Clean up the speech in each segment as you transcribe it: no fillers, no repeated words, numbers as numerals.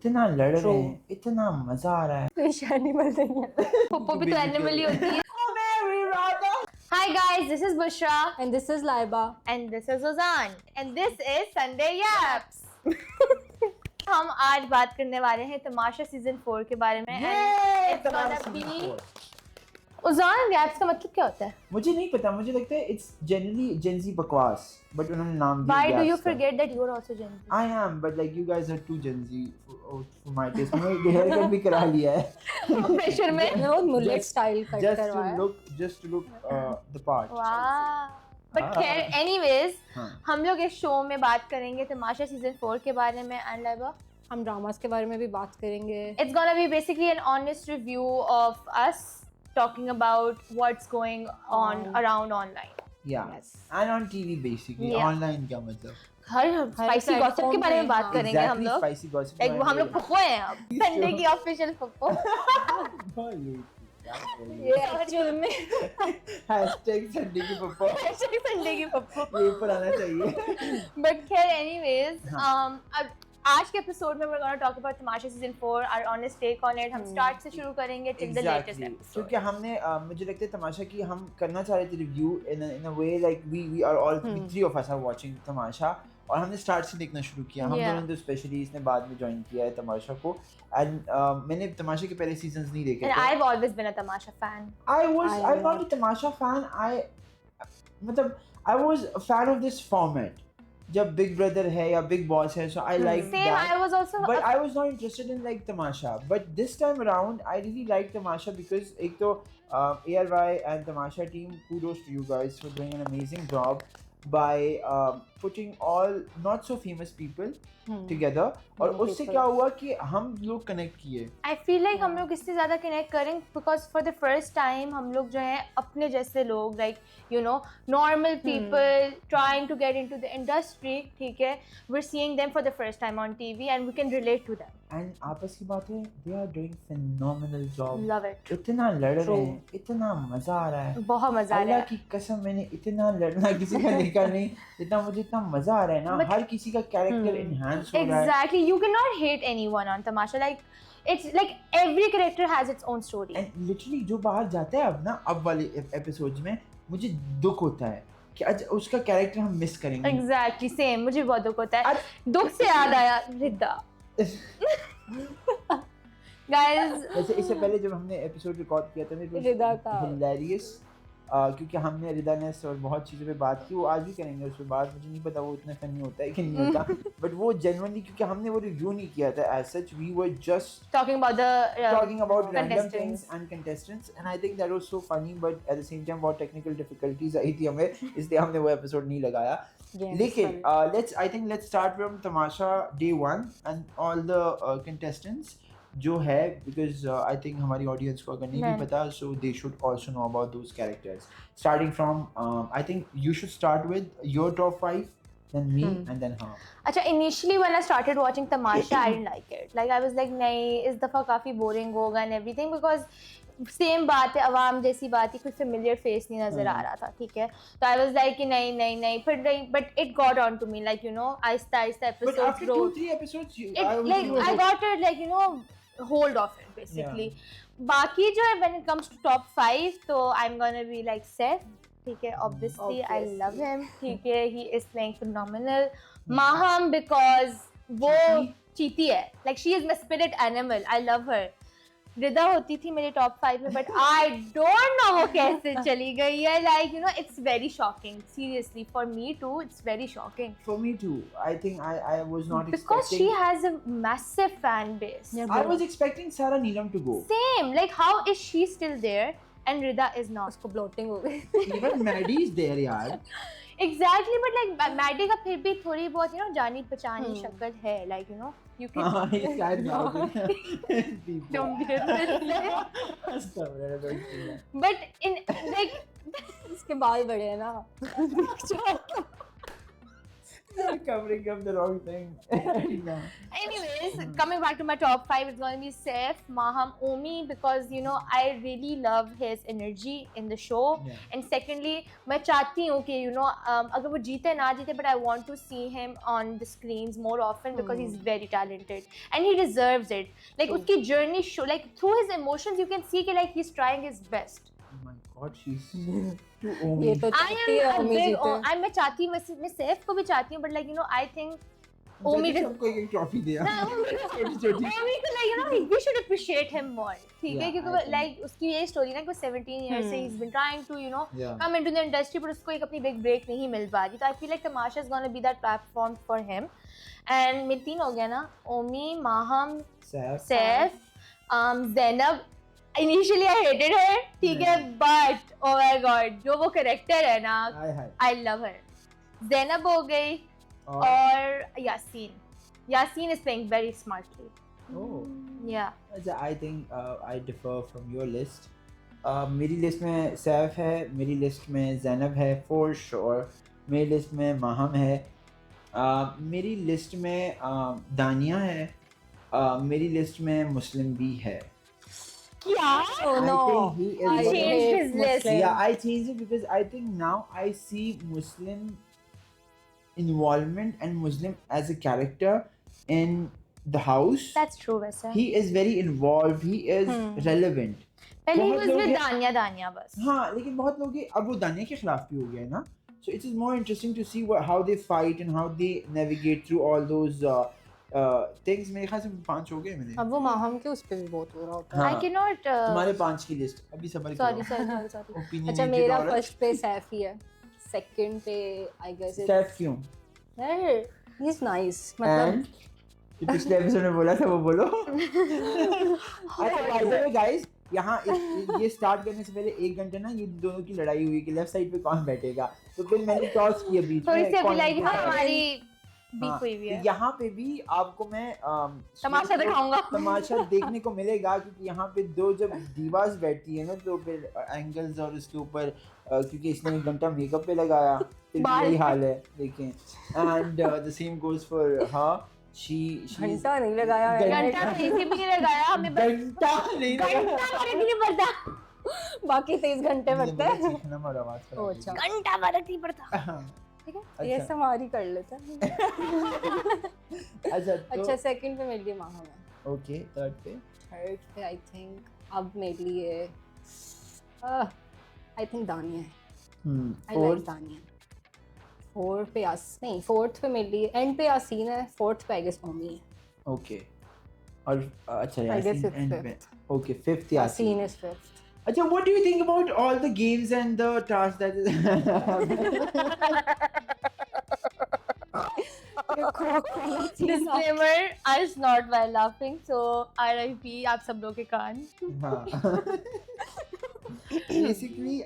इतना लड़ रहे हैं, इतना मजा आ रहा है। फिश एनिमल नहीं है, पप्पो भी तो एनिमल ही होती है। Hi guys, this is Bushra and this is Laiba and this is Ozan and this is Sunday Yaps. हम आज बात करने वाले हैं तमाशा सीजन 4 के बारे में। and it's gonna be उजान, रैप्स का मतलब क्या होता है? मुझे नहीं पता, मुझे लगता है इट्स जनरली जेंजी बकवास, बट उन्होंने नाम दिया। Why do you forget that you are also Gen Z? I am, but like you guys are too Gen Z for my taste. मैंने हेयर कट भी करा लिया है। प्रेशर में वो मुलेट स्टाइल कट करवाया just to look the part. वाह। But खैर एनीवेज, हम लोग इस शो में बात करेंगे तमाशा सीजन 4 के बारे में। एंड लाइबा, हम ड्रामास के बारे में भी बात करेंगे। It's gonna be basically an honest review of us talking about what's going on around online. Yeah. Yes. And on TV basically. Yeah. Online क्या मतलब? हर स्पाइसी गॉसिप के बारे में बात करेंगे हम लोग। Spicy gossip. लाइक हम लोग पप्पो हैं अब, संडे की ऑफिशियल पप्पो। ये एक्चुअल में hashtag संडे की पप्पो। संडे की पप्पो ये ऊपर आना चाहिए। बट खैर एनीवेज, अब आज के एपिसोड में we're going to talk about Tamasha season 4, our honest take on it. हम स्टार्ट से शुरू करेंगे till the latest episode. क्योंकि हमने मुझे लगता है तमाशा की हम करना चाह रहे थे review in a way like we are all three of us are watching तमाशा, और हमने स्टार्ट से देखना शुरू किया। हम दोनों तो स्पेशली इसने बाद में ज्वाइन किया है तमाशा को। एंड मैंने तमाशा के पहले सीजन्स नहीं देखे थे। And I've always been a Tamasha fan. I'm not a Tamasha fan. I was a fan of this format. जब बिग ब्रदर है या बिग बॉस है, so I like Same, that. I was also But I was not interested in like Tamasha. But this time around, I really like Tamasha because एक तो ARY and Tamasha team, kudos to you guys for doing an amazing job by putting all not so famous people together. और उससे क्या हुआ कि हम लोग connect किए। I feel like हम लोग इससे ज़्यादा कनेक्ट करें because for the first time हम लोग जो है अपने जैसे लोग, like you know normal people trying to get into the industry, ठीक है, we're seeing them for the first time on TV and we can relate to them. And आपस की बात है, they are doing phenomenal job. Love it. इतना लड़ रहे हैं, इतना मजा आ रहा है। बहुत मजा आ रहा अल्लाह है। की कसम, मैंने इतना लड़ना किसी का देखा नहीं जितना मुझे इतना मजा आ रहा है ना। हर किसी का कैरेक्टर एनहांस हो रहा है। Exactly, you cannot hate anyone on Tamasha. Like it's like every character has its own story. And literally जो बाहर जाता है अब ना, अब वाले एपिसोड्स में मुझे दुख होता है कि आज उसका कैरेक्टर हम मिस करेंगे। Exactly, same. मुझे बहुत दुख होता है। दुख से याद आया रिदा। Guys, वैसे इससे पहले जब हमने एपिसोड रिकॉर्ड किया था ना, रिदा का हिलेरियस, क्योंकि हमने रिदा ने और बहुत चीज़ों पे बात की। वो आज भी करेंगे उस पे बात, मुझे नहीं पता वो इतना फनी होता है कि नहीं होता। बट वो जेन्युइनली, क्योंकि हमने वो रिव्यू नहीं किया था as such, we were just talking about random contestants. things and contestants, and I think that was so funny, but at the same time बहुत technical difficulties आई थी हमें, इसलिए हमने वो एपिसोड नहीं लगाया। लेकिन let's start from Tamasha day 1 and all the contestants जो है, because I think हमारी audience को अगर नहीं भी पता, so they should also know about those characters. Starting from I think you should start with your top 5, then me and then her. अच्छा, initially when I started watching Tamasha, I didn't like it. Like I was like, नहीं, इस दफा काफी boring होगा and everything, because same बात है, अवाम जैसी बात ही, कुछ फेमिलियर फेस नहीं नजर आ रहा था, ठीक है। तो आई वाज लाइक कि नहीं फिर नहीं, but it got on to me, like you know, आहिस्ता आहिस्ता But after episodes 2-3 episodes, I got it, like you know, hold of it basically. बाकी जो है when it comes to top 5, तो I'm gonna be like Seth, ठीक है, obviously I love him, ठीक है, he is playing phenomenal. Maham, because वो चीती है, like she is my spirit animal, I love her. रिदा होती थी मेरे टॉप 5 में, बट आई डोंट नो वो कैसे चली गई है। Like you know, it's very shocking, seriously, for me too it's very shocking. For me too. I think I was not because expecting. she has a massive fan base. I was expecting Sarah Neelam to go. Same, like how is she still there and Rida is not? उसको bloating हो गई। Even Maddie is there, यार। Exactly, but like Maddie का फिर भी थोड़ी बहुत you know जानी पहचानी शक्ल है, like you know you can. हाँ, इस शायद Don't be but in like इसके बाल बड़े हैं ना। You're covering up the wrong thing. No. Anyways, coming back to my top 5, it's going to be Saif, Maham, Omi, because you know I really love his energy in the show. Yeah. And secondly, मैं चाहती हूँ कि you know अगर वो जीते ना जीते, but I want to see him on the screens more often because he's very talented and he deserves it. Like उसकी journey show, like through his emotions you can see कि like he's trying his best. Oh my God, she's too Omi. ये तो चाहती है ओमी जीते। मैं चाहती हूँ, वैसे मैं सैफ को भी चाहती हूँ, but like you know I think Omi जल्दी सबको एक ट्रॉफी दिया छोटी-छोटी। Omi को like you know we should appreciate him more, ठीक है, Yeah, I क्योंकि think- like उसकी ये स्टोरी ना कि 17 years से he's been trying to you know Yeah. come into the industry, but उसको एक अपनी big break नहीं मिल पा रही, तो I feel like Tamasha is gonna be that platform for him. And मेरे 3 हो गया ना, Omi, Maham, Saif. Saif, Zainab. Initially I hated her, ठीक है, but oh my god जो वो character है ना, हाय हाय। I love her. Zainab हो गई और और Yasin is playing very smartly. oh, Yeah. अच्छा, I think I differ from your list. मेरी लिस्ट में सैफ है, मेरी लिस्ट में ज़ैनब है for sure, मेरी लिस्ट में माहम है, मेरी लिस्ट में दानिया है, मेरी लिस्ट में मुस्लिम भी है. क्या? Oh I no. think he is I one of- changed hate his list. Muslim. Yeah, I changed it because I think now I see Muslim involvement and Muslim as a character in the house. That's true वैसे. He is very involved. He is relevant. पहले he बहुत was लोग with हैं- दानिया बस. हाँ, लेकिन बहुत लोग हैं, अब वो दानिया के खिलाफ भी हो गया है ना. So it is more interesting to see how they fight and how they navigate through all those things. मेरे ख्याल से 5 हो गए मेरे. अब वो माहम के उस पे भी बहुत हो रहा होता है। हाँ. I cannot. तुम्हारे 5 की लिस्ट अभी सबर Sorry. Opinionated अच्छा मेरा औरत. फर्स्ट पे सैफ ही है, सेकंड पे आई गेस सैफ क्यों? ही इज नाइस, मतलब And जो पिछले एपिसोड में बोला था वो बोलो. अच्छा by the way guys, यहाँ ये स्टार्ट करने से पहले 1 घंटे ना ये दोनों की लड़ाई हुई कि लेफ्ट साइड पे कौन बैठेगा. तो फिर मैंने टॉस किया बीच थोड़ी में. सी अभी कौन like बैठेगा. हमारी बीफ हाँ, हुई हुई है. तो यहाँ पे भी आपको मैं तमाशा दिखाऊंगा. तमाशा देखने को मिलेगा क्योंकि यहाँ पे 2 जब दीवास बैठती है ना तो फिर एंगल्स और उसके ऊपर क्योंकि इसने 1 घंटा मेकअप पे लगाया फिर भी यही हाल है देखें. And the same goes for her. She घंटा नहीं लगाया है। घंटा तो इसी भी नहीं लगाया हमें बस. घंटा नहीं घंटा फर्क नहीं पड़ता. बाकी 23 घंटे बढ़ते हैं। सीखना मर आवाज ओ, अच्छा। घंटा फर्क नहीं पड़ता. ठीक है, ये समारी कर लेते हैं। अच्छा तो अच्छा सेकंड पे मेरे लिए माहम है, ओके. थर्ड पे थर्ड पे आई थिंक अब मेरे लिए आई थिंक दानिया है। आई लाइक फोर्थ दानिया। फोर्थ पे नहीं, फोर्थ पे मेरे लिए एंड पे यासीन है, फोर्थ पे आई गेस ओमी है। ओके. और अच्छा I guess Yasin it's end पे. Okay, fifth Yasin. Yasin is fifth. अच्छा, what do you think about all the games and the tasks that Disclaimer, I snort while laughing, so RIP आप सब लोग के कान. बेसिकली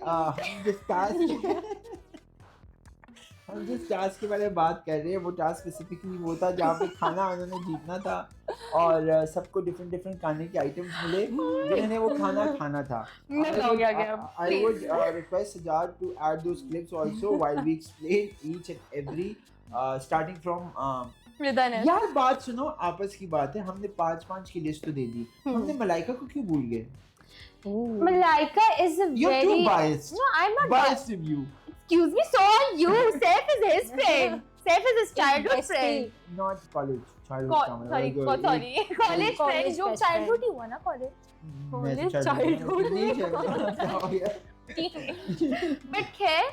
हम जिस टास्क के बारे में बात कर रहे हैं वो टास्क स्पेसिफिकली वो था जहाँ पे खाना उन्होंने जीतना था और सबको डिफरेंट खाने के आइटम्स मिले जिन्होंने वो खाना खाना था. I would request Sajjad to add those clips also while we explain each and every starting from यार बात सुनो, आपस की बात है, हमने 5 की लिस्ट तो दे दी, हमने मलाइका को क्यों भूल गए? Malaika is a You're very. too biased. No, I'm not Biased of you. Excuse me, so are you. Saif is his friend. Saif is his childhood friend. Not college. Childhood. Sorry, college friend. जो best childhood ही हुआ ना college. मैं तो childhood नहीं childhood. But खैर,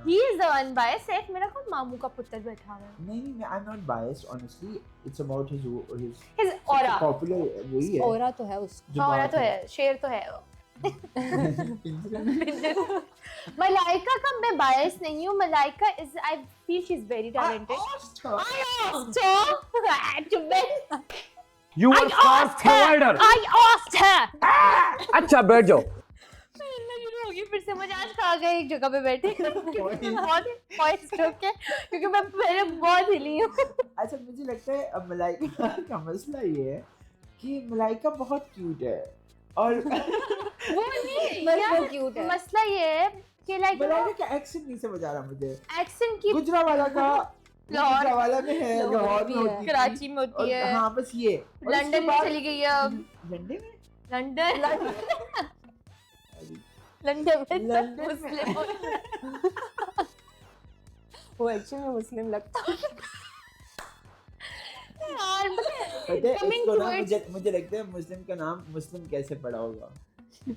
he is the one biased. Saif मेरा कौन मामू का पुत्र बैठा हुआ है. नहीं, I'm not biased. Honestly, it's about his His aura. popular वही है. औरा तो है उसका। जो औरा बात तो है, शेर तो है वो. मलाइका का मैं biased नहीं हूँ. Malaika is, I feel she's very talented. I asked her. You were fast provider. I asked her. अच्छा बैठ जाओ. शुरू होगी फिर से. मुझे आज खा गए एक जगह पे बैठे. बहुत point stroke है क्योंकि मैं पहले बहुत हिली हूँ. अच्छा, मुझे लगता है अब मलाइका का मसला ये है कि मलाइका बहुत क्यूट है और वो नहीं बस यार, वो cute है। मसला ये है कि लाइक मलाइका का एक्सेंट नहीं समझ आ रहा मुझे. एक्सेंट की गुजरावाला का लाहौर वाला में है, लाहौर में होती थी। कराची में होती है, हाँ बस ये। और लंदन उसके में बाद- चली गई है अब, लंदन में लंदन लंदन में लंदन में- मुस्लिम वो एक्चुअली में मुस्लिम लगता है। यार पता है coming इसको ना towards- मुझे लगता है मुस्लिम का नाम मुस्लिम कैसे पड़ा होगा,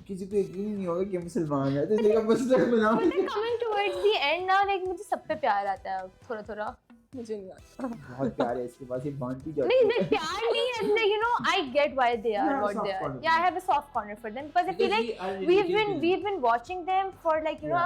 किसी को यकीन नहीं होगा कि मुसलमान है तो इसलिए मुस्लिम बनाओ। Coming towards the end now, like मुझे सब पे प्यार आता है थोड़ा थोड़ा। मुझे नहीं आता। बहुत प्यार है इसके पास, ये बांटी जाती नहीं, है। the प्यार नहीं है, it's like, you know, I get why they You are have a what soft they are. corner. Yeah, I have a soft corner for them because I feel like we've been watching them for like, you know,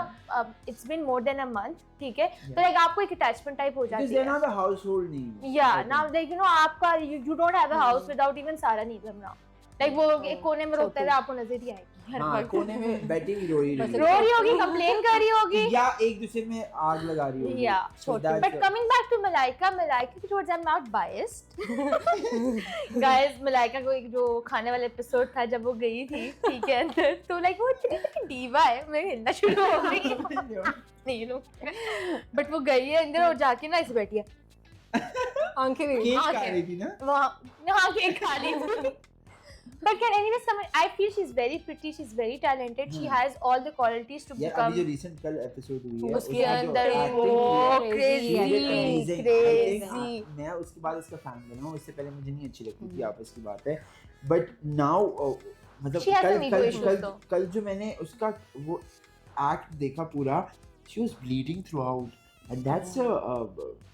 it's been more than a month, ठीक है, तो like आपको एक attachment type हो Because जाती they're है। not a household name. Yeah, now like, you know, आपका you don't have a house without even Sara Neelam now. Like वो एक कोने में रोकते रहे, आपको नजर ही आएगी हर हाँ वक्त। कोने में बैठी हुई रो रही रो रही होगी, कंप्लेन कर रही होगी। या एक दूसरे में आग लगा रही होगी। Yeah, So that's but coming back to Malaika की towards I'm not biased. Guys, Malaika को एक जो खाने वाला एपिसोड था जब वो गई थी, ठीक है, अंदर तो लाइक वो इतनी डीवा है, मैं हिलना शुरू हो गई। नहीं लोग, बट वो गई है अंदर और जाके ना ऐसे बैठी है, आंखें भी केक हाँ, खा क्या? रही थी ना। वहाँ केक खा रही थी। But anyways, I feel she's very pretty, she's very talented, she has all the qualities to यार become. अभी जो recent कल एपिसोड हुई है उसके उसमें जो अंदर acting वो की है, crazy, she did amazing. I crazy. think, मैं उसके बाद इसका फैन बना हूँ, इससे पहले मुझे नहीं अच्छी लगती थी, आपस की बात है, बट नाउ मतलब She has some ego issues though. कल जो मैंने उसका वो एक्ट देखा पूरा, she was bleeding throughout and that's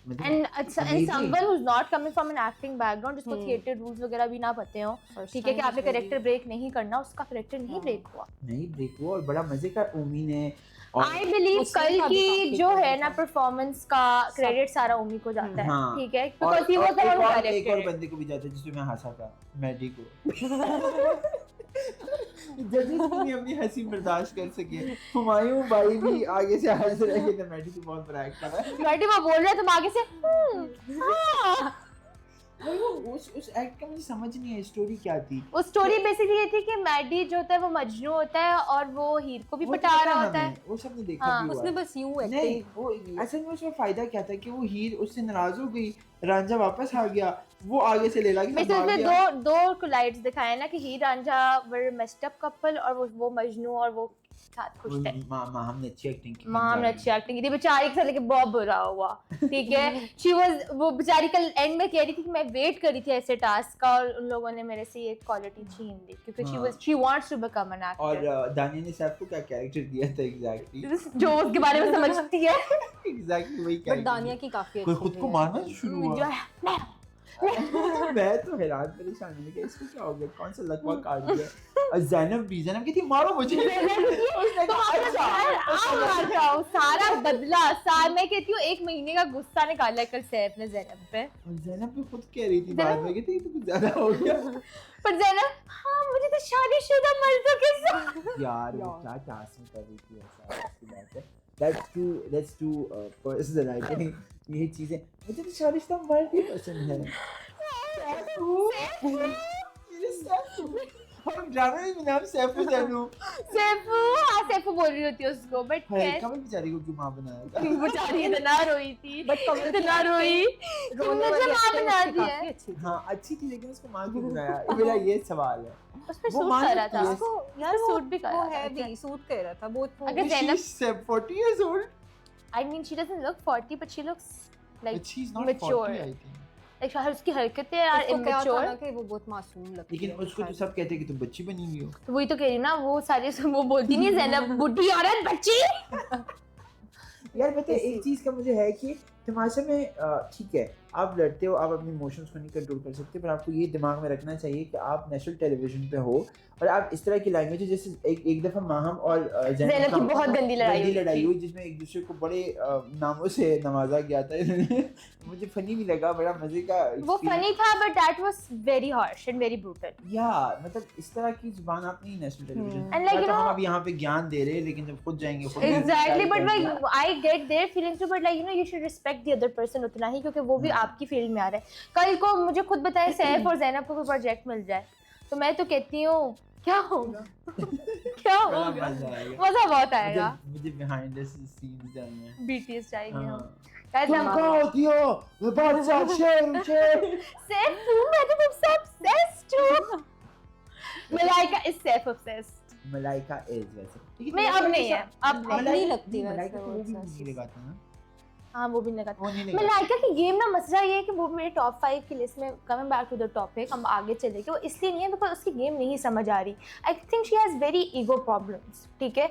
मतलब And amazing. someone who's not coming from an acting background, जिसको थिएटर रूल्स वगैरह भी ना पते हो, ठीक है, कि आपने करेक्टर ब्रेक नहीं करना, उसका करेक्टर नहीं ब्रेक हुआ। नहीं ब्रेक हुआ और बड़ा मजे का उमी ने और आई बिलीव उसका कल भी की काफी जो है credit ना है। परफॉर्मेंस का क्रेडिट सारा उमी को जाता है, हाँ। ठीक है, और because he was the one who एक और डायरेक्टेड। बंदे को भी जाता है जिसमें मैं हंसा था, मैडी को। जजेस भी अपनी हंसी बर्दाश्त कर सके, हुमायूं भाई भी आगे से हंस रहे हैं कि मैडी तो बहुत बड़ा एक्टर है। मैडी वो बोल रहे तुम आगे से हाँ। भाई वो उस एक्ट का मुझे समझ नहीं है स्टोरी क्या थी। वो स्टोरी बेसिकली ये थी कि मैडी जो होता है वो मजनू होता है और वो हीर को भी वो पटा तो रहा पता होता है। हमें, वो सबने देखा हाँ, भी हुआ उसने है। बस यूं नहीं एक्टिंग वो असल में उसमें फायदा क्या था कि वो हीर उससे नाराज हो गई, रांझा वापस आ गया, वो आगे से ले ला के बेसिकली भाग उसमें गया। दो कोलाइड्स दिखाए ना कि हीर रांझा वर मेस्ड अप कपल और वो मजनू और वो साथ खुश थे। हमने अच्छी एक्टिंग की। माम ने अच्छी एक्टिंग की थी, बेचारी के साथ लेके बहुत बुरा हुआ, ठीक है। शी वाज वो बेचारी कल एंड में कह रही थी कि मैं वेट कर रही थी ऐसे टास्क का और उन लोगों ने मेरे से ये क्वालिटी छीन ली क्योंकि she wants to become an और एक्टर। दानिया ने सैफ को क्या कैरेक्टर दिया था एग्जैक्टली जो उसके बारे में समझती है। एग्जैक्टली वही बट कैरेक्टर। दानिया की काफी कोई अच्छी खुद को थी। मारना शुरू जो हुआ। है मैं तो हैरान परेशान मैंने कहा इसको क्या हो गया, कौन सा लकवा काट दिया। और जैनब कहती मारो मुझे। उसने कहा अच्छा। सारा बदला सार मैं कहती हूँ 1 महीने का गुस्सा निकाला है कल सैफ ने जैनब पे। और जैनब भी खुद कह रही थी बाद में कहती तो कुछ ज्यादा हो गया। पर जैनब हाँ मुझे तो शादीशुदा मर्दों के साथ यार वो क्या टास्क में कर रही थी ऐसा उसकी बात है। That's too personal I think ये चीजें मुझे तो शादीशुदा मर्द ही पसंद है। मेरे सैफू हम ड्रामे में नाम सैफू जानू। सैफू हाँ सैफू बोल रही होती है उसको बट कमल बेचारी को क्यों मां बनाया था? बेचारी इतना रोई थी बट कमल की इतना रोई तुमने जो माँ बना दी है। काफी अच्छी थी। हाँ अच्छी थी लेकिन उसको मां क्यों बनाया, मेरा ये सवाल है। उस पे वो सूट मान कर रहा सकती था है। उसको यार सूट भी कर वो रहा है था भी सूट कर रहा था बहुत अगर Zainab She's 40 years old I mean she doesn't look 40 but she looks like but she's not mature. 40 I think। like उसकी हरकतें यार उसको क्या था immature। ना कि वो बहुत मासूम लगती लेकिन है उसको तो सब कहते हैं कि तुम बच्ची बनी हुई हो। तो वही तो कह रही ना वो सारे वो बोलती नहीं जैनब बुढ़ी औरत बच्ची। यार पता है एक चीज का मुझे है कि तमाशा में ठीक है आप लड़ते हो, आप अपने इमोशंस को नहीं कंट्रोल कर सकते, पर आपको ये दिमाग में रखना चाहिए कि आप नेशनल टेलीविजन पे हो और आप इस तरह की लैंग्वेज जैसे एक दफा माहम और ज़ैनब की बहुत गंदी लड़ाई हुई जिसमें एक दूसरे को बड़े नामों से नवाजा गया था इन्होंने। मुझे फनी भी लगा, बड़ा मजे का वो फनी था but that was very harsh and very brutal. या मतलब इस तरह की जुबान आप नहीं national television And like, you हम know- अब यहाँ पे ज्ञान दे रहे हैं लेकिन जब खुद जाएंगे खुद exactly but decide like I get their feelings too but like you know you should respect the other person उतना ही क्योंकि वो भी आपकी फील्ड में आ रहा है। कल को मुझे खुद बताए सैफ और जैनब को कोई प्रोजेक्ट मिल जाए तो मैं तो कहती हूँ क्या होगा क्या बड़ा होगा? मजा आएगा। मजा बहुत आएगा। मुझे behind the scenes जानना है। BTS चाहिए हम। हाँ। Guys, तुम कहाँ होती हो? मैं बादशाह शेर। Saif too, मैं तो तुमसे obsessed हूँ। Malaika is Saif obsessed. Malaika is वैसे। लेकिन मैं अब मलाइका नहीं है, के साथ- अब नहीं। नहीं लगती नहीं, वैसे मलाइका तो वो वो भी obsessed। नहीं लगाता ना। हाँ वो भी नहीं वो नहीं लगाता। लगाता। मलाइका की गेम ना मसला ये है कि वो मेरे टॉप 5 की लिस्ट में, coming back to the topic, हम आगे चले गए, वो इसलिए नहीं है बिकॉज उसकी गेम नहीं समझ आ रही। I think she has very ego problems, ठीक है,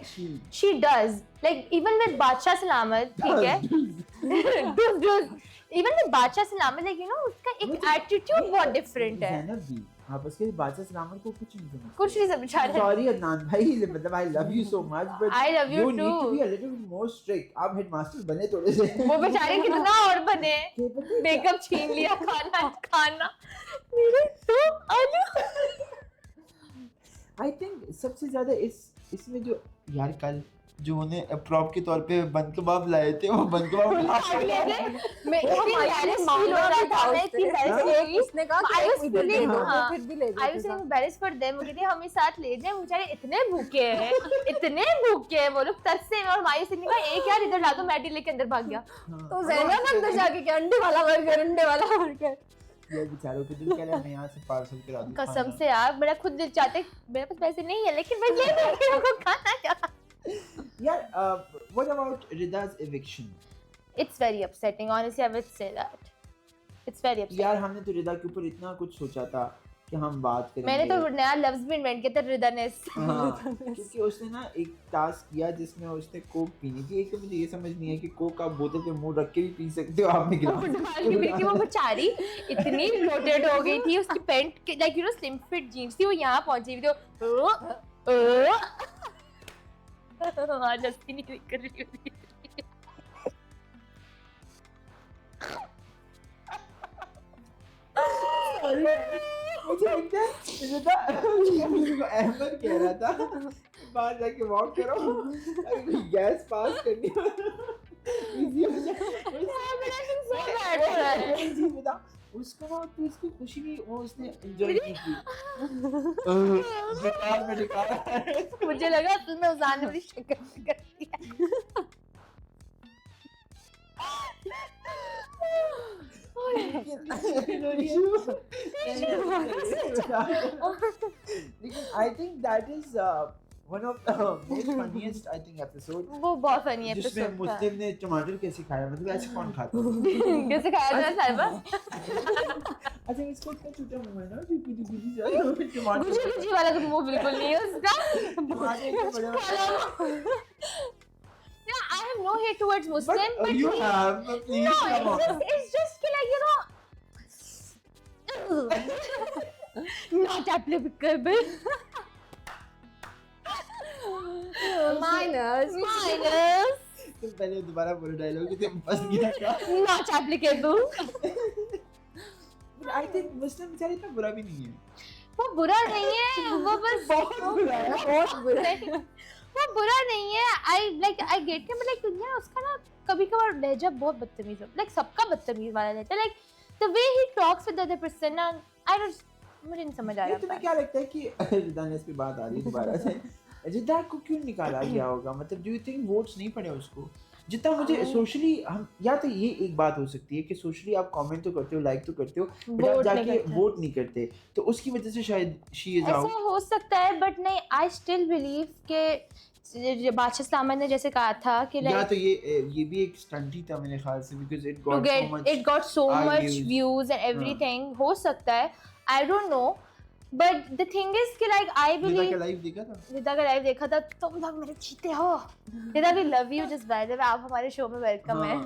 she does, like even with बादशाह सलामत, ठीक है, इवन विद बादशाह सलामत, लाइक यू नो उसका एक एटीट्यूड बहुत डिफरेंट है। ज़ैनब भी आप उसके बादशाह सलामत को कुछ नहीं समझते। कुछ नहीं समझ आ रहा है। सॉरी अदनान भाई, मतलब I love you so much but I love you you need to too. be a little bit more strict। आप हेडमास्टर बने थोड़े से। वो बेचारे कितना और बने, ये पता है क्या? मेकअप छीन लिया, खाना मेरे तो आलू। आई थिंक सबसे ज्यादा इसमें जो यार कल जो उन्हें प्रॉप के तौर पे बन कबाब लाए थे, वो बन कबाब मैं इतनी embarrassed feel हो रहा था, मैं इतनी embarrassed हुई। उसने कहा I was कि इधर दे feeling- दो, हाँ। वो फिर भी ले I गए was थे feeling embarrassed for them, वो कहते हैं हमें साथ ले जाएं, बेचारे इतने भूखे हैं, इतने भूखे हैं वो लोग तरसे, और मायूस ने कहा एक यार इधर ला दो, मैडी लेके अंदर भाग गया। तो ज़ैनब अंदर जाके क्या अंडे वाला बर्गर, अंडे वाला बर्गर। ये बेचारों के दिल कह रहा है मैं यहाँ से पार्सल करा दूं कसम खाना। से यार मेरा खुद दिल चाहते, मेरे पास पैसे नहीं है लेकिन मैं ये लड़कियों को खाना क्या। यार what about Rida's eviction? It's very upsetting, honestly I would say that. It's very upsetting. यार हमने तो रिदा के ऊपर इतना कुछ सोचा था कि हम बात करेंगे। मैंने तो नया लफ्ज भी इन्वेंट किया था, रिदानेस। हाँ, क्योंकि उसने ना एक टास्क किया जिसमें उसने कोक पीनी थी। एक तो मुझे ये समझ नहीं है कि कोक आप बोतल पे मुंह रख के भी पी सकते हो, आप में गिलास डाल के पी के वो बेचारी इतनी ब्लोटेड हो गई थी, उसकी pant like you know slim fit jeans थी, वो यहाँ पहुंची हुई थी, आज हंसी नहीं कर रही होती। मुझे लगता है रिदा मुझे अहमद कह रहा था बाहर जाके वॉक करो, अगर कोई गैस पास करनी हो इजी हो जाए। उसको ना तो इसकी खुशी भी वो उसने एंजॉय की थी। बेकार में दिखा मुझे लगा तुमने उजान ने बड़ी शक्ल कर दिया। लेकिन I think that is one of the most funniest I think episode, वो बहुत फनी जिसमें एपिसोड था। मुस्लिम ने टमाटर कैसे खाया, मतलब ऐसे कौन खाता है? कैसे खाया था साहिबा? अच्छा इसको इतना छोटा मुंह है ना, पीटी जा टमाटर गुजी गुजी वाला तो मुंह बिल्कुल नहीं है उसका। टमाटर इतने बड़े Yeah, I have no hate towards Muslim, but you he- have please no, come on. it's just like you know, not applicable. Minus. Minus, तुम पहले दोबारा बोलो डायलॉग कि तुम फंस गया था। not applicable. But I think मुस्लिम बेचारे इतना बुरा भी नहीं है। वो बुरा नहीं है, वो बस बहुत बुरा है, बहुत बुरा है। वो बुरा नहीं है। I get him, but like यार उसका ना कभी-कभार लहजा बहुत बदतमीज है, like सबका बदतमीज वाला लहजा, like the way he talks with the other person ना, I don't, मुझे नहीं समझ आ ये तुम्हें रहा। क्या लगता है कि रिदा ने इस पे बात आ रही है दोबारा से, रिदा को क्यों निकाला गया होगा? मतलब डू यू थिंक वोट्स नहीं पड़े उसको? जितना मुझे सोशली हम, या तो ये एक बात हो सकती है कि सोशली आप कमेंट तो करते हो, लाइक तो करते हो, बट आप Vote नहीं जाके करते। वोट नहीं करते, तो उसकी वजह से शायद शी इज आउट। ऐसा हो सकता है, बट नहीं, आई स्टिल बिलीव कि बादशाह सलामत ने जैसे कहा था कि या लाइक तो ये भी एक स्टंट ही था मेरे ख्याल से, because it to got so get much it got so much views. views and everything, हो सकता है, I don't know, but the thing is कि like I रिदा believe का लाइव देखा था? रिदा का लाइव देखा था, तुम लोग मेरे चीते हो। रिदा we love you just by the way, आप हमारे शो में वेलकम है।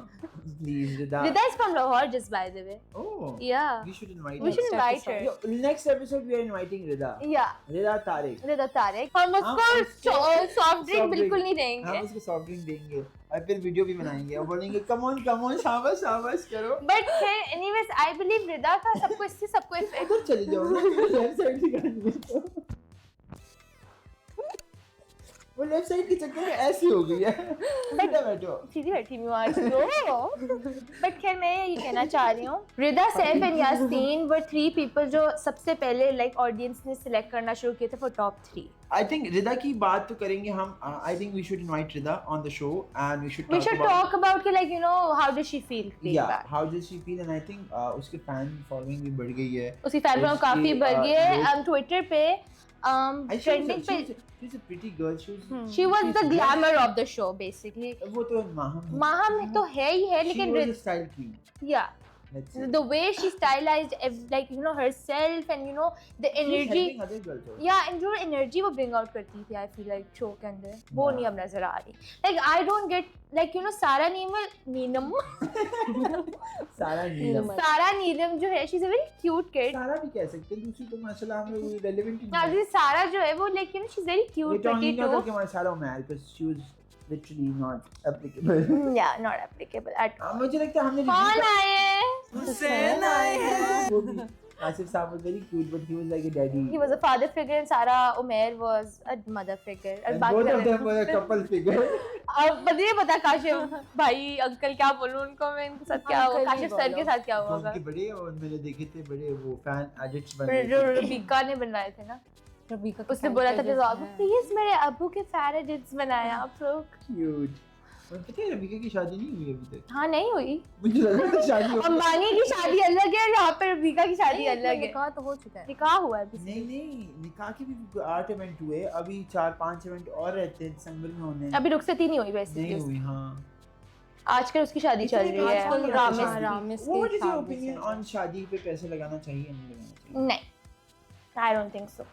Please Rida. Rida is from Lahore just by the way, Oh, yeah, we should invite we her. should invite her, Yo, next episode we are inviting Rida. yeah, Rida Tariq. Rida Tariq. हम उसको उसको soft soft drink बिल्कुल drink. नहीं हम देंगे, उसको soft drink देंगे और फिर वीडियो भी बनाएंगे और बोलेंगे कम ऑन शाबाश शाबाश करो। but anyways I believe रिदा का सबको इससे सबको इफेक्ट, उधर चली जाओ ना, लेफ्ट साइड से करनी है तो। वो लेफ्ट साइड के चक्कर में ऐसी हो गई है। बैठो बैठो। सीधी बैठी हूँ आज तो। बट खैर मैं ये कहना चाह रही हूँ, Rida, Saif and Yasin were 3 people जो सबसे पहले लाइक ऑडियंस ने सिलेक्ट करना शुरू किए थे फॉर टॉप 3. I think रिदा की बात तो करेंगे हम. I think we should invite Rida on the show and we should talk about कि like you know how does she feel being yeah back. how does she feel and I think उसके fan following भी बढ़ गई है. उसकी fan following काफी बढ़ गई है. ट्विटर पे ट्रेंडिंग पे she's a pretty girl. she was the glamour of the show basically. वो तो माहम माहम तो है ही है, लेकिन she was a style queen. yeah, the way she stylized like you know herself and you know the energy. yeah, and जो energy वो bring out करती थी I feel like show के अंदर वो नहीं अब नजर आ रही. like I don't get like you know सारा नीलम जो है she's a very cute kid. सारा भी कह सकते हैं, दूसरी तो माशाल्लाह हमें वो relevant ही नहीं. सारा जो है वो like you know she's very cute, pretty too. कि माशाल्लाह Umar because she was literally not applicable. yeah, not applicable at all. मुझे लगता है हमने कौन आए? हुसैन आए हैं. वो भी आसिफ साहब was very cute but he was like a daddy. He was a father figure and Sara Umair was a mother figure. And both of them were a couple figure. अब मुझे नहीं पता काशिफ भाई अंकल क्या बोलूं उनको मैं, इनके साथ क्या हुआ, काशिफ सर के साथ क्या हुआ होगा. उनके बड़े और मैंने देखे थे बड़े वो फैन एडिट्स बन रहे थे. रबीका ने बनवाए थे ना. रबीका उसने बोला था जवाब प्लीज मेरे अब्बू के फैन एडिट्स बनाए आप लोग. क्यूट. और पता है रबीका की शादी नहीं हुई अभी तक. हाँ नहीं हुई. मुझे लगा था शादी हो. अंबानी की शादी अलग है और यहाँ पे रबीका की शादी अलग है. निकाह तो हो चुका है. निकाह हुआ है. नहीं निकाह के भी 8 इवेंट हुए, अभी 4-5 इवेंट और रहते हैं दिसंबर में होने. अभी रुखसती नहीं हुई वैसे. नहीं हुई. हाँ आजकल उसकी शादी चल रही है रामिस वो मुझे ओपिनियन ऑन शादी पे पैसे लगाना चाहिए नहीं लगाना चाहिए. नहीं आई डोंट थिंक सो.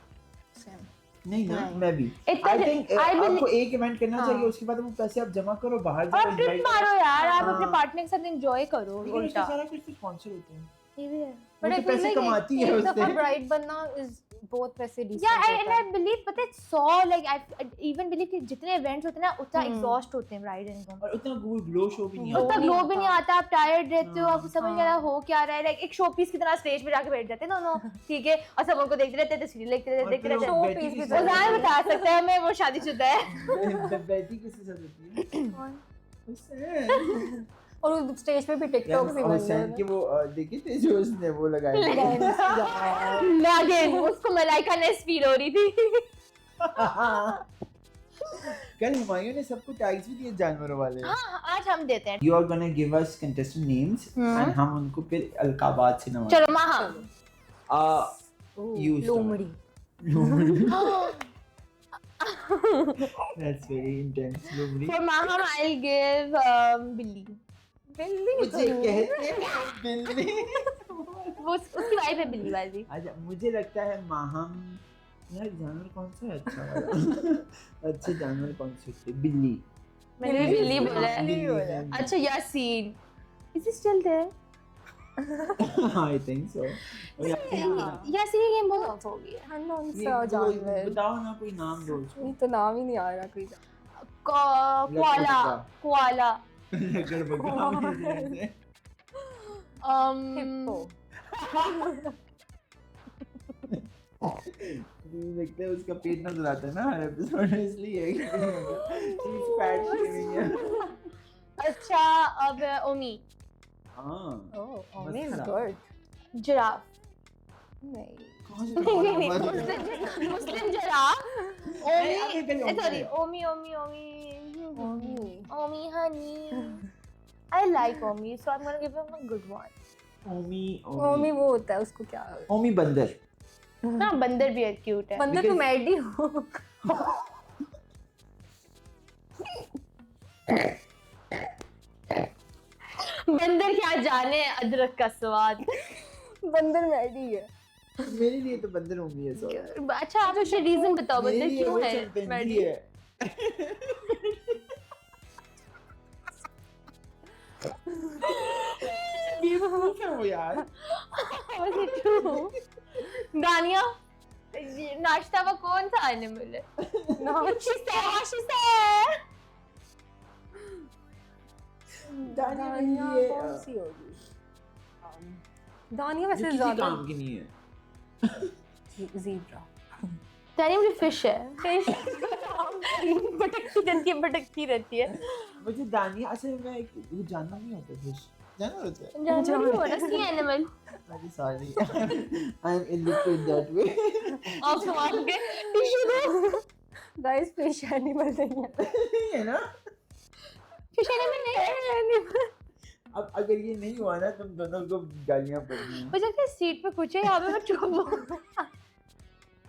नहीं ना मैं भी आई थिंक आपको एक इवेंट करना चाहिए, उसके बाद वो पैसे आप जमा करो, बाहर जाओ, ट्रिप मारो यार. आप अपने पार्टनर के साथ एंजॉय करो. उल्टा सारा कुछ स्पॉन्सर होते हैं. ये भी है. बट एक पैसे कमाती है उससे. ब्राइड बनना इज बहुत पैसे डिसेंट. या एंड आई बिलीव पता है 100 लाइक आई इवन बिलीव कि जितने इवेंट्स होते हैं ना उतना एग्जॉस्ट होते हैं ब्राइड इनको. और उतना ग्लो शो भी नहीं आता. उतना ग्लो भी नहीं आता. आप टायर्ड रहते हो, आपको समझ नहीं आ रहा हो क्या रहा है. लाइक एक शो पीस की तरह स्टेज पे जाके बैठ जाते हैं दोनों. ठीक है, और सब उनको देखते रहते हैं, तस्वीरें देखते रहते हैं. शो पीस भी वो ज़ाहिर बता सकते हैं हमें वो शादीशुदा है. बेटी किसके साथ होती है? हुसैन. और वो स्टेज पे भी टिकटॉक भी बन हुसैन की वो देखे थे जो उसने वो लगाए नागिन. उसको मलाइका ने स्पीड हो रही थी. कल हुमायूं ने सबको टैग्स भी दिए जानवरों वाले. हाँ आज हम देते हैं. You are gonna give us contestant names and हम उनको फिर अलकाबात से नवाजेंगे. चलो माहम. You लोमड़ी. That's very intense. लोमड़ी. For Maham I'll give बिल्ली. मुझे कहते हैं बिल्ली. वो उसकी वाइफ है बिल्ली वाली. अच्छा मुझे लगता है माहम. यार जानवर कौन सा है अच्छा वाला? अच्छे जानवर कौन से होते हैं? बिल्ली. मैंने भी बिल्ली बोला है. अच्छा Yasin. Is he still there? I think so. Yasin की गेम बहुत ऑफ हो गई है. कौन सा जानवर? बताओ ना कोई नाम दो उसको. नहीं तो नाम ही नहीं आ रहा कोई. कोआला. गड़बड़ा. हिप्पो. देखते हैं उसका पेट नजर आता है ना हर एपिसोड में, इसलिए फैट शेमिंग है. अच्छा अब ओमी. हां oh Omi is good. Giraffe. नहीं मुस्लिम giraffe. Omi honey. I like Omi, so I'm gonna give him a good one. ओमी वो होता है उसको क्या. ओमी बंदर. हाँ बंदर भी क्यूट है. बंदर तो मैडी हो. बंदर क्या जाने अदरक का स्वाद. बंदर मैडी है. मेरे लिए तो बंदर ओमी है. सो अच्छा आप मुझे रीजन बताओ बंदर क्यों है मैडी. क्या हो यार. दानिया नाश्ता वो कौन सा एनिमल है. दानिया कौन सी होगी. दानिया वैसे ज्यादा काम की नहीं है. ज़ीब्रा. दानिया मुझे फिश है फिश भटकती रहती है मुझे दानिया असल में वो जानना नहीं होता फिश जानना होता है जानवर ही होना सी animal I'm sorry I'm illiterate that way और सवाल के टिश्यू दो गाइस फिश एनिमल नहीं है है ना फिश एनिमल नहीं है एनिमल अब अगर ये नहीं हुआ ना तुम दोनों को गालियां पड़नी मुझे क्या सीट पे कुछ है यहाँ पे मैं चुप हूँ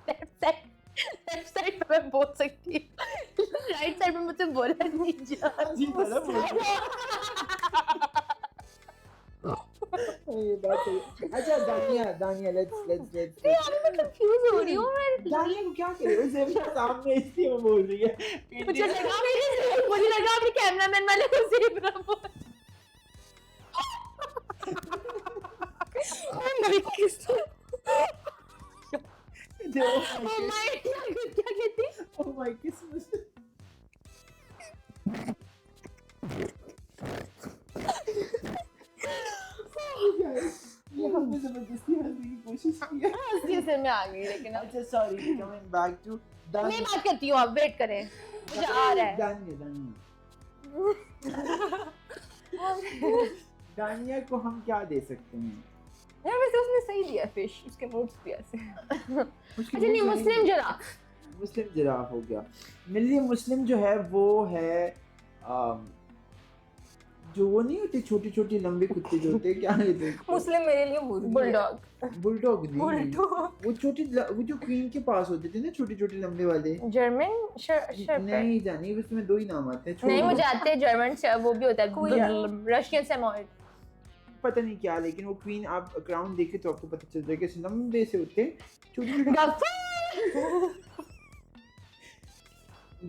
लेफ्ट साइड पे मैं बोल सकती हूँ राइट साइड में मुझसे बोला नहीं ये बात है अच्छा दानिया लेट्स मैं कंफ्यूज हो रही हूँ मैं दानिया को क्या करे उसे अपने सामने इसलिए वो बोल रही है मुझे लगा अपने कैमरामैन वाले को ज़ेब्रा बोल मेरी किस क्या कहती oh my Christmas ये हमने जबरदस्ती हंसने की कोशिश की है हंसी से मैं आ गई लेकिन अब अच्छा सॉरी कमिंग बैक टू मैं बात करती हूँ आप वेट करें मुझे आ रहा है दानिया को हम क्या दे सकते हैं यार वैसे उसने सही दिया फिश उसके नोट्स भी ऐसे अच्छा नहीं मुस्लिम जिराफ हो गया मिलिए मुस्लिम जो है वो है जो वो नहीं होते छोटे छोटे लंबे कुत्ते जो होते क्या है मुस्लिम मेरे लिए बुलडॉग बुलडॉग नहीं वो छोटे वो जो क्वीन के पास होते थे ना छोटे छोटे लंबे वाले जर्मन नहीं जानी उसमें दो ही नाम आते हैं नहीं मुझे आते हैं जर्मन वो भी होता है रशियन सेमॉइड पता नहीं क्या लेकिन वो क्वीन आप क्राउन देखे तो आपको पता चल जाएगा कि लंबे से होते हैं छोटे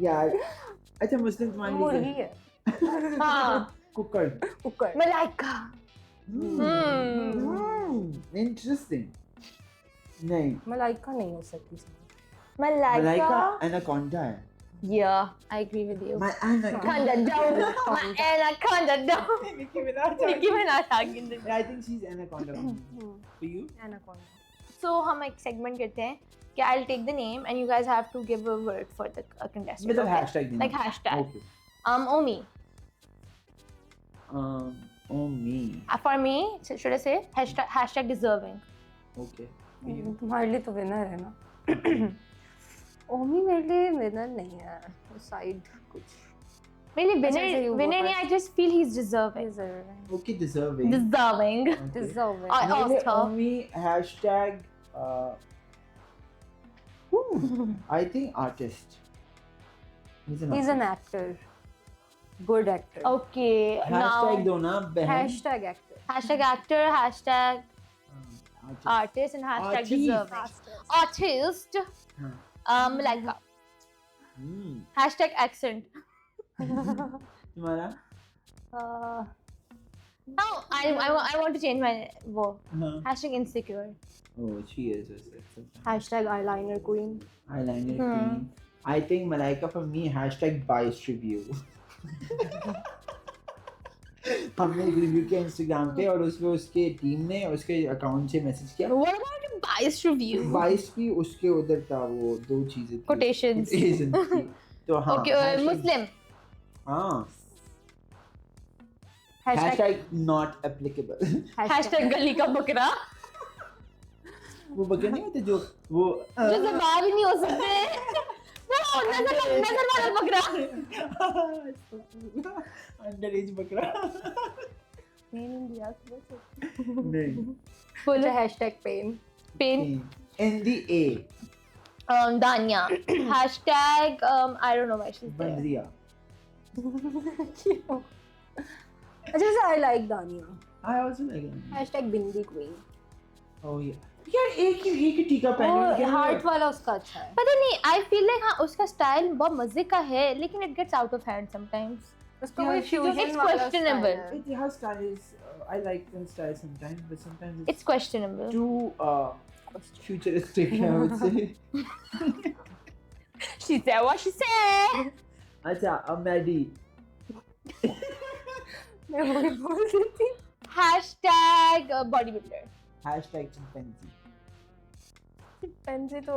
यार अच्छा मुस्लिम तुम्हारे मुर्गी है हाँ कुकर मलाइका इंटरेस्टिंग नहीं मलाइका नहीं हो सकती मलाइका एनाकोंडा है Yeah, I agree with you. My anaconda. My anaconda down. Nicki Minaj. I think she's anaconda. For you? Anaconda So हम एक segment करते हैं कि I'll take the name and you guys have to give a word for the contestant. मतलब okay? hashtag देना. Like hashtag. Okay. Omi. Omi. For me, should I say hashtag deserving. Okay. For you? तुम्हारे लिए तो winner है ना ओमी मेरे लिए winner नहीं है साइड कुछ Really, अच्छा, you go winner नहीं. first. I just feel he's deserving. Okay, deserving. Deserving. Okay. Deserving I asked her. Omi hashtag. I think artist. He's an He's an artist. actor good actor Okay. Hashtag Now दो ना बहन. hashtag actor hashtag actor, hashtag artist, and hashtag Artist. deserving. Artist. हाँ. Malaika. Hmm. Hashtag accent. तुम्हारा? No, I want to change my wo. हाँ. Hashtag insecure. Oh, she is. hashtag eyeliner queen Eyeliner queen. I think Malaika for me hashtag biased review. हमने एक review किया Instagram पे और उसमें उसके team ने उसके अकाउंट से मैसेज किया What about a biased review? बाईस भी उसके उधर था वो दो चीजें थी Quotations. Quotations थी। तो हाँ Okay, Muslim. हाँ hashtag hashtag not applicable Hashtag गली का बकरा. वो बकरे नहीं होते जो वो जो जबान ही नहीं हो सकते. वो नजर वाला बकरा. अंडर एज बकरा नहीं बोलो. hashtag pain Pain. in the A Danya. Hashtag I don't know why she's there. बंदरिया अच्छा I like Dania I also like it hashtag bindi queen oh yeah यार एक ही टीका पहने वो हार्ट वाला उसका अच्छा है पता नहीं. I feel like हाँ उसका स्टाइल बहुत मजे का है लेकिन it gets out of hand sometimes. उसका Yeah, वही she fusion it's वाला questionable. style है। it her style is I like her style sometimes but sometimes It's questionable. too futuristic I would say She said what she said. अच्छा अब Maddie मैं वही बोल रही थी Hashtag bodybuilder. hashtag chimpanzee Pence तो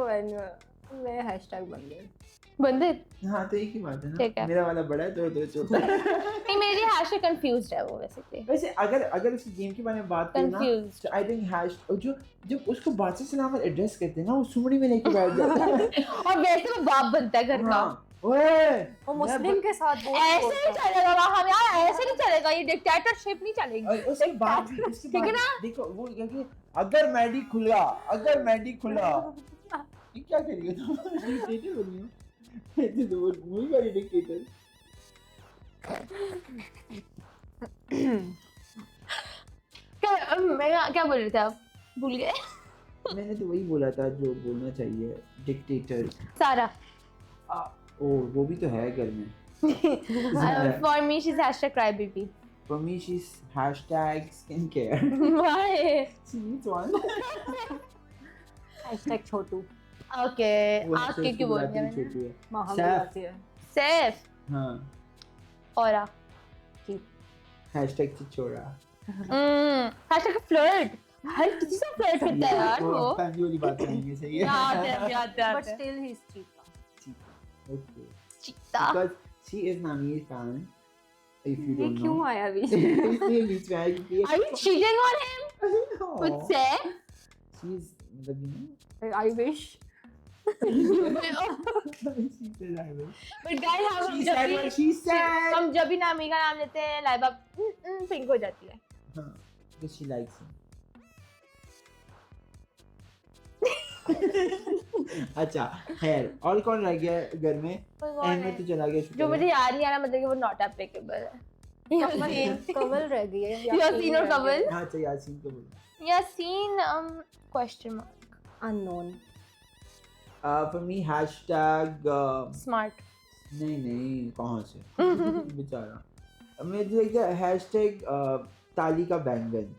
मैं हैशटैग बंदे बंदे हाँ तो एक ही बात है ठीक ना, है। मेरा वाला बड़ा है तो छोटा है। नहीं मेरी हैश कंफ्यूज्ड है वो बेसिकली वैसे अगर उस गेम के बारे में बात करें ना, कंफ्यूज्ड। तो आई थिंक हैश जो जब उसको बादशाह सलाम एड्रेस करते हैं ना, वो सुमड़ी में लेके बैठ जाता है। और वैसे वो बाप बनता है घर का। हाँ, ओए वो मुस्लिम के साथ बहुत ऐसे बोलता नहीं है। चलेगा हम यार, ऐसे नहीं चलेगा, ये डिक्टेटरशिप नहीं चलेगी। और उसके बाद भी ठीक है ना? देखो वो क्योंकि अगर मैडी खुला ये क्या करेगा तुम? डिक्टेटर बनी हो ये तो मूवी वाली डिक्टेटर। क्या बोल रहे थे आप, भूल गए। मैंने तो वही बोला था जो बोलना चाहिए, डिक्टेटर। सारा ओ वो भी तो है घर में। For me she is #crybaby। For me she's #skincare. Why? She needs one. Hashtag Chhotu okay वो आग सबसे के उसको क्यों बोल बुलाती दिया है, मैंने? छोटू है। वहाँ सैफ। बुलाती है सैफ हाँ औरा #चिचोरा। #flirt। हर किसी से फ्लर्ट करता है यार वो। फैमिली वाली बात करेंगे, सही है। याद बट स्टिल ही इज चीता Okay. चीता। Because she is Nami's fan. If you ये don't क्यों know. आया बीच इसलिए बीच में आया क्योंकि Are you cheating on him? With No. Seth? She's मतलब you know. में I wish She said I will. But guys She said what she said. हम जब भी नामी का नाम लेते हैं लाइबा पिंक हो जाती है। हाँ, because she likes him. अच्छा खैर, और कौन रह गया घर में? अहमद तो चला गया, शुक्र जो है। मुझे याद नहीं आ रहा, मतलब कि वो नॉट एप्लीकेबल है। कमल रह गई है यासीन और कमल। हाँ अच्छा यासीन को बोलो। Yasin question mark unknown For me smart. नहीं कहाँ से बेचारा। मुझे लगता है हैशटैग ताली का बैंगन।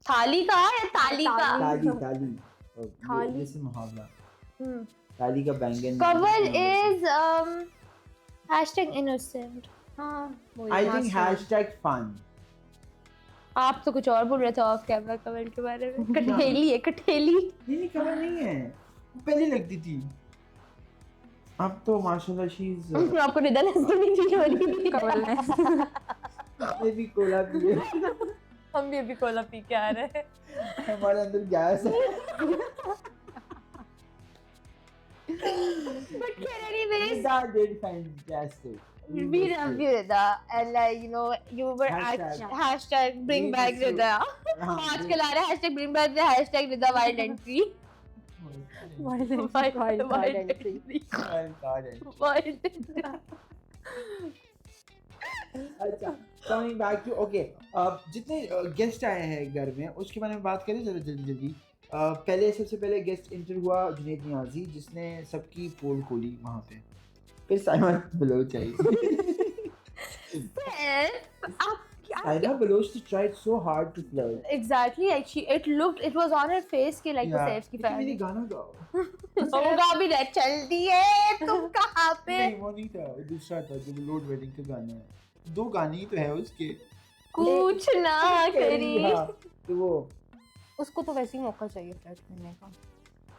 थाली का या ताली का? ताली थाली। जैसे मुहावरा, ताली का बैंगन। कवल इज #innocent। हाँ आई थिंक हैशटैग फन। आप तो कुछ और बोल रहे थे ऑफ कैमरा कवल के बारे में। कठेली है, कठेली। नहीं कवर नहीं है, पहले लगती थी, अब तो माशाल्लाह शी इज आपको निदान नहीं चाहिए वाली कवल ने मे बी कोला पिए। हम भी अभी कोला पी के आ रहे हैं। हमारे अंदर गैस है। But anyways, Rida did fantastic. we love you Rida, and like you know you were Hashtag. bring back Rida। हाँ, आजकल आ रहा है #bring back the #Rida wild entry। wild entry Wild entry। अच्छा कमिंग बैक टू ओके, जितने guest आए हैं घर में उसके बारे में बात करें जरा जल्दी। पहले सबसे पहले गेस्ट इंटर हुआ जुनैद नियाजी, जिसने सबकी पोल खोली वहाँ पे। फिर साइमन बलोच आई। Simon Baloch tried so hard to flirt. Exactly, like it was on her face कि like Yeah. सैफ की लेकिन फैन। मेरी गाना गाओ। होगा भी रे, चलती है तुम कहाँ पे? नहीं वो नहीं था, वो दूसरा था जो लोड वेडिंग का गाना है। 2 गाने ही तो है उसके। कुछ ना करी। हाँ, तो वो उसको तो वैसे ही मौका चाहिए फ्लर्ट करने का।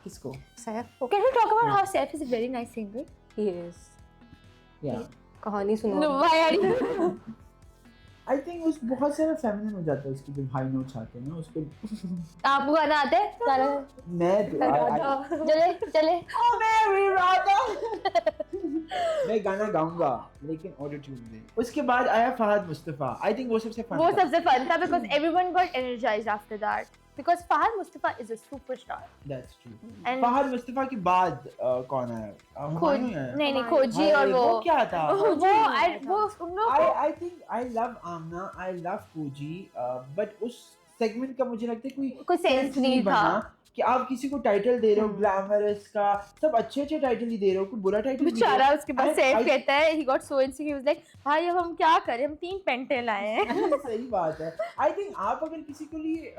किसको? सैफ को Can we talk about how Saif is a very nice singer? He is या कहानी सुनो No, why are you? I think उस बहुत सारा फेमिनिन हो जाता है उसकी जब हाई नोट्स आते हैं ना उसको। आपको गाना आता है? गाना मैं चले। Oh Mary Radha। मैं गाना गाऊंगा लेकिन ऑडियो ट्यून में। उसके बाद आया फहद मुस्तफा। आई थिंक वो सबसे फन वो था। सबसे फन था because everyone got energized after that because Fahad Mustafa is a superstar That's true. and Fahad Mustafa के बाद कौन आया? हुमायूं आया। नहीं खोजी हाय, और वो क्या था? वो उन लोग को I think I love Amna, I love Koji, but उस सेगमेंट का मुझे लगता है कोई सेंस नहीं था कि आप किसी को टाइटल दे रहे हो ग्लैमरस का, सब अच्छे टाइटल ही दे रहे हो, कोई बुरा टाइटल बेचारा उसके बाद I- सेफ I- कहता है he got so insecure he was like भाई अब हम क्या करें, हम 3 पेंटे लाए हैं। सही बात है। आई थिंक आप अगर किसी के लिए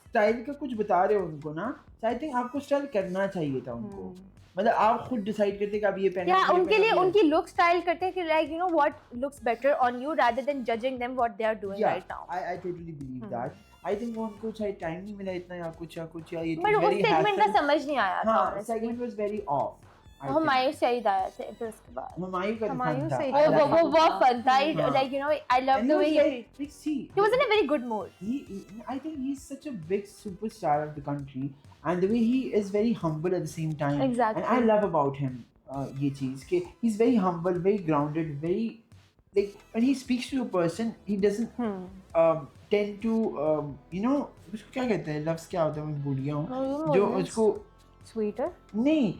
स्टाइल का कुछ बता रहे हो उनको ना, तो आई थिंक आपको स्टाइल करना चाहिए था उनको। मतलब आप खुद डिसाइड करते कि आप ये पहनना या है, ये उनके पहनना लिए है। उनकी लुक स्टाइल करते हैं कि like you know what looks better on you rather than judging them what they are doing Yeah, right now। I totally believe that. I think वो उनको शायद टाइम नहीं मिला इतना या कुछ या ये बट उस सेगमेंट का समझ नहीं आया था हाँ segment was very of Humayun Saeed आया थे फिर उसके बाद हुमायूं का हुमायूं था सईद वो बहुत फन था हाँ. like you know I love And the way like see he was in a very good mood I think he's such a big superstar of the country and the way he is very humble at the same time Exactly. and I love about him ये चीज कि he's very humble very grounded very like when he speaks to a person he doesn't tend to you know उसको क्या कहते हैं लफ्ज क्या होता है मैं भूल गया हूँ जो उसको sweeter नहीं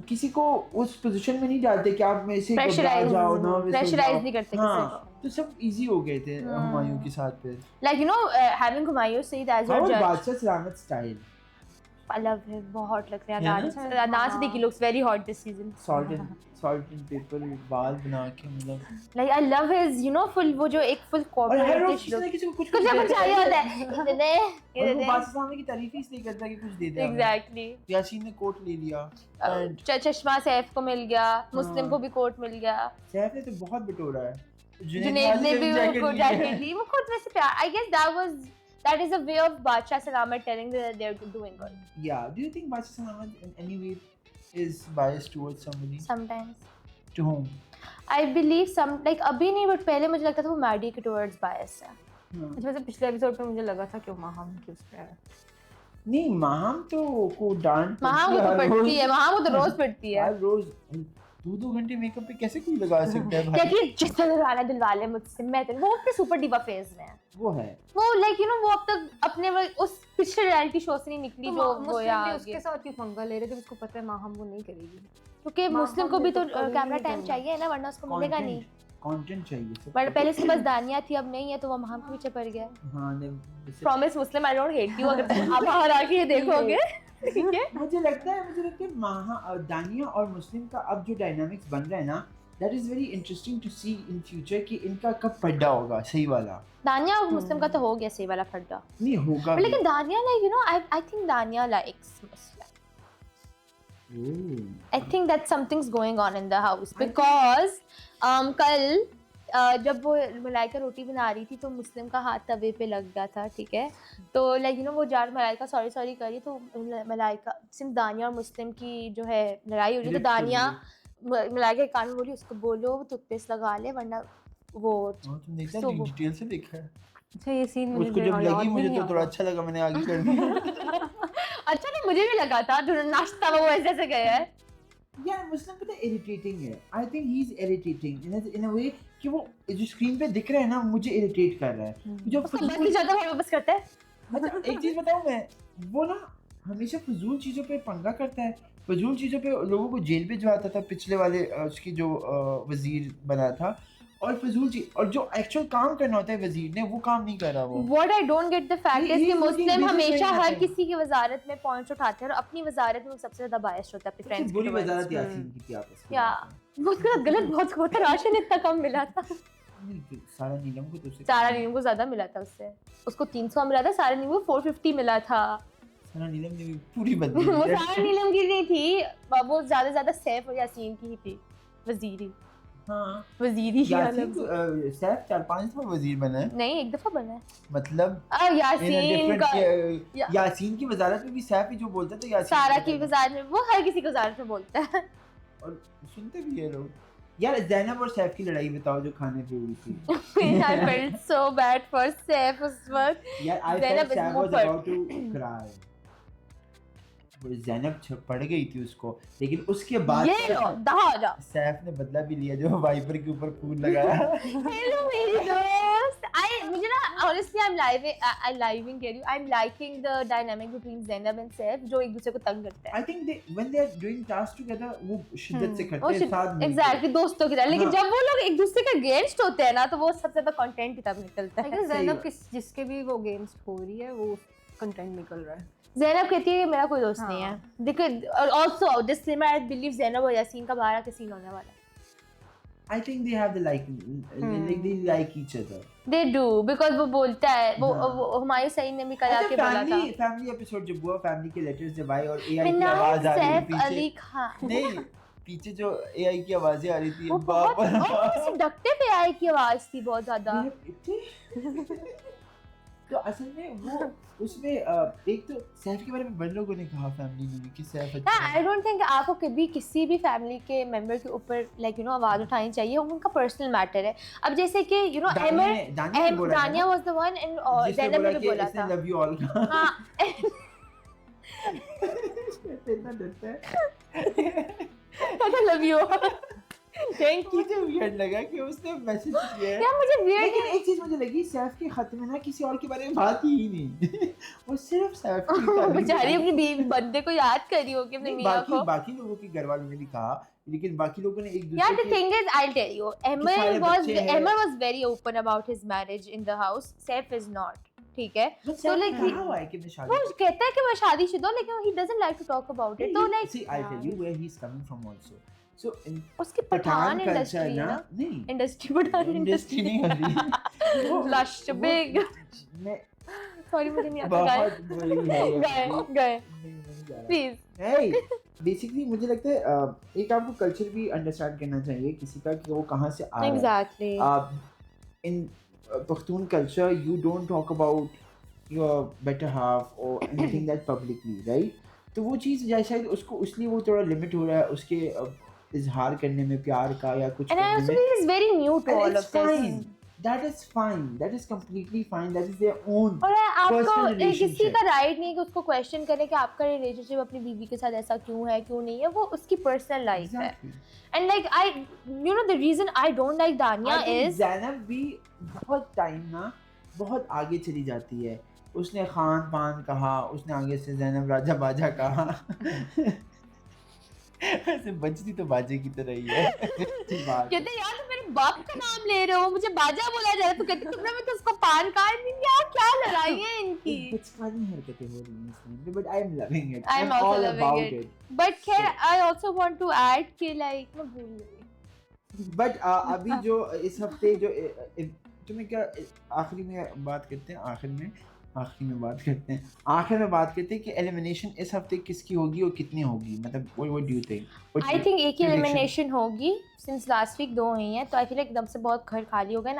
किसी को उस पोजीशन में नहीं डालते कि आप में से Pressurize नहीं करते हाँ किसी तो सब इजी हो गए थे हुमायूं के साथ फिर like you know having Humayun Saeed as your और judge बादशाह सलामत स्टाइल I love him बहुत लग रहा है है ना? Adnan Siddiqui looks very hot this season salt and pepper बाल बना के मतलब like I love his you know full वो जो एक full और हर रोज corporate किसी ना look किसी को कुछ कुछ ना कुछ चाहिए होता है और वो बादशाह साहब की तारीफ ही इसलिए करता है कि कुछ दे दे हमें। exactly यासीन ने कोट ले लिया and चश्मा सैफ को मिल गया मुस्लिम हाँ। को भी कोट मिल गया सैफ ने तो बहुत बटोरा है जुनैद ने भी उनको जैकेट दी वो खुद वैसे प्यार I guess that is a way of Badshah Salamat telling that they're doing good yeah do you think बादशाह सलामत in any way is biased towards somebody sometimes to whom I believe some like अभी नहीं but पहले मुझे लगता था वो Maddie के towards bias है अच्छा वैसे पिछले एपिसोड पे मुझे लगा था कि वो महाम की उस पे है नहीं महाम तो को डांट महाम को तो पड़ती है महाम को तो रोज पड़ती है हर रोज 2 घंटे मेकअप पे कैसे कोई लगा सकता है भाई क्योंकि जितना दिलवाले मुझसे मैं तो वो अपने सुपर डिवा फेज में है वो है वो लाइक यू नो वो अब तक अपने उस पिछले रियलिटी शो से नहीं निकली जो वो यार उसके साथ क्यों पंगा ले रहे थे उसको पता है माहम वो नहीं करेगी क्योंकि मुस्लिम को भी तो कभी कैमरा नहीं टाइम करना। चाहिए ना वरना उसको मिलेगा नहीं कंटेंट चाहिए सब बट पहले उसके पास दानिया थी अब नहीं है तो वो महाम के पीछे पड़ गया हाँ ने promise Muslim I don't hate you अगर तुम आप बाहर आके ये देखोगे ठीक है मुझे लगता है दानिया और मुस्लिम का अब जो डायनामिक्स बन रहा है ना that is very interesting to see in future कि इनका कब पड्डा होगा सही वाला दानिया और मुस्लिम का तो हो गया सही वाला फड्डा नहीं होगा But लेकिन Dania like you know I think Dania likes Muslim I think that something's going on in the house because कल जब वो मलाइका रोटी बना रही थी तो मुस्लिम का हाथ तवे पे लग गया था ठीक है तो लाइक यू नो वो जार मलाइका सॉरी करी तो मलाइका सिर्फ दानिया और मुस्लिम की जो है लड़ाई हो रही तो दानिया मलाइका के कान में बोली उसको बोलो टूथपेस्ट लगा ले वरना वो तुम देखा डिटेल से देखा है अच्छा ये सीन मुझे उसको जब लगी मुझे तो थोड़ा अच्छा लगा मैंने आगे कर दिया अच्छा नहीं मुझे भी लगा था जो नाश्ता वो ऐसे ऐसे गया है यार मुस्लिम पता इरिटेटिंग है I think he is irritating in a way कि वो जो स्क्रीन पे दिख रहा है ना मुझे इरिटेट कर रहा है जो उसको बस नहीं जाता वो बस करता है अच्छा एक चीज बताऊं मैं वो ना हमेशा फजूल चीजों पे पंगा करता है फजूल चीजों पे लोगों को जेल भिजवाता था पिछले वाले उसकी जो वजीर बना था और फजूल चीज और जो एक्चुअल काम करना होता है वजीर ने वो काम नहीं कर रहा वो What I don't get the fact is कि मुस्लिम business हमेशा में हर है। किसी की वजारत में पॉइंट्स उठाते हैं और अपनी वजारत में वो सबसे ज्यादा बायस्ड होता है अपने फ्रेंड्स बुरी वजारत यासीन की थी आपस में या वो उसके साथ गलत बहुत हुआ था राशन इतना कम मिला था नहीं, सारा नीलम को तो उससे सारा नीलम को ज्यादा मिला था उससे उसको 300 मिला था सारा नीलम को 450 मिला था सारा नीलम ने भी पूरी बदली वो सारा नीलम की नहीं थी वो ज्यादा सैफ और यासीन की ही थी वजीरी हाँ वजीरी ही यासीन अलग सैफ 4-5 दफा वजीर बना है नहीं एक दफा बना है मतलब यासीन का यासीन की वजारत में भी सैफ ही जो बोलता था यासीन सारा की वजारत में वो हर किसी की वजारत में बोलता है और सुनते भी ये लोग यार ज़ैनब और सैफ की लड़ाई बताओ जो खाने पे हुई थी I felt so bad for Saif उस वक्त यार I Zainab felt is Saif was more about to cry वो ज़ैनब पड़ गई थी उसको लेकिन उसके बाद ये लो दहा जा सैफ ने बदला भी लिया जो वाइपर के ऊपर फूल लगाया हेलो मेरी दोस्त मुझे ना honestly I'm living here I'm liking the dynamic between Zainab and Saif जो एक दूसरे को तंग करते हैं I think when they are doing tasks together वो शिद्दत से करते हैं साथ मिलकर एग्जैक्टली दोस्तों की तरह लेकिन हाँ। जब वो लोग एक दूसरे के अगेंस्ट होते हैं ना तो वो सबसे ज्यादा कंटेंट की तरफ निकलता है लेकिन ज़ैनब जिसके भी वो गेम्स हो रही है वो कंटेंट निकल रहा है ज़ैनब कहती है कि मेरा कोई दोस्त नहीं है हाँ। देखो also disclaimer I believe Zainab और यासीन का बाहर का सीन होने वाला है I think they have the like they like each other They do because वो बोलता है वो हुमायूं सईद ने भी कल आके बोला था फैमिली एपिसोड जब हुआ फैमिली के लेटर्स जब आए और एआई की मिनाज आवाज आ रही सैफ थी अली पीछे खान नहीं पीछे जो एआई की आवाजें आ रही थी वो बहुत सेडक्टिव एआई की आवाज थी बहुत ज्यादा तो असल में वो उसमें एक तो सैफ के बारे में बड़े लोगों ने कहा फैमिली में भी कि सैफ अच्छा ना है। आई डोंट थिंक आपको कभी किसी भी फैमिली के मेंबर के ऊपर लाइक यू नो आवाज उठानी चाहिए, उनका पर्सनल मैटर है। अब जैसे कि यू नो दानिया was the one and Zainab ने भी बोला था लव यू ऑल का हाँ इतना डरता है लव यू थैंक यू। मुझे वियर्ड लगा कि उसने मैसेज किया है। क्या मुझे weird लेकिन एक चीज मुझे लगी सैफ के खत में ना किसी और के बारे में बात ही नहीं वो सिर्फ सैफ की तारीफ बेचारी की। अपनी बीवी बंदे को याद करी होगी अपने नहीं, मियां को। बाकी लोगों के घर वालों ने भी कहा, लेकिन बाकी लोगों ने एक Yeah, दूसरे the thing is, I'll tell you, सारे बच्चे हैं। Emir was very open about his marriage in the house. Saif is not. ठीक है? So like he, हुआ है कि मैं शादी वो कहता है कि मैं शादीशुदा हूं, लेकिन he doesn't like to talk about it. तो like see I'll tell you where he's coming from also. So in उसकी पठान culture इंडस्ट्री ना ना नहीं इंडस्ट्री पठान इंडस्ट्री नहीं होती वो- लश बिग मैं सॉरी मुझे नहीं आता बहुत बुरी है ये गए बात। गए नहीं, नहीं जा रहा। प्लीज Hey, बेसिकली मुझे लगता है एक आपको कल्चर भी अंडरस्टैंड करना चाहिए किसी का कि वो कहाँ से आ रहा है। Exactly In Pakhtun culture, you don't talk about your better half or anything that publicly, right? तो वो चीज़ या शायद उसको इसलिए वो थोड़ा लिमिट हो रहा है उसके इजहार करने में प्यार का या कुछ and I करने also में। feel it's very new to And all it's of this fine. That is fine. That is completely fine. That is their own. और आपको personal किसी relationship. का राइट नहीं है कि उसको क्वेश्चन करे कि आपका रिलेशनशिप अपनी बीवी के साथ ऐसा क्यों है क्यों नहीं है, वो उसकी पर्सनल लाइफ है। Exactly. And like I you know the reason I don't like Dania I think is Zainab भी बहुत टाइम ना बहुत आगे चली जाती है। उसने खान पान कहा, उसने आगे से ज़ैनब राजा बाजा कहा। ऐसे बजती तो बाजे की तरह ही है। अच्छी बात है। कहते यार तुम मेरे बाप का नाम ले रहे हो, मुझे बाजा बोला जा रहा है, तो कहते तुमने मैं तो उसको पान कहा नहीं, यार क्या लड़ाई है इनकी। एक बचकानी हरकतें हो रही हैं इसमें, but I am loving it. I am I'm also all loving about it. it. But खैर I also want to add कि लाइक मैं भूल गई। But अभी जो इस हफ्ते जो तुम्हें क्या आखिरी में बात करते हैं आखिर में बात करते हैं कि एलिमिनेशन इस हफ्ते किसकी होगी और कितनी होगी, मतलब what do you think? I think एक ही prediction? एलिमिनेशन होगी, सिंस लास्ट वीक 2 हुई हैं, तो आई फील लाइक एकदम से बहुत घर खाली हो गए ना।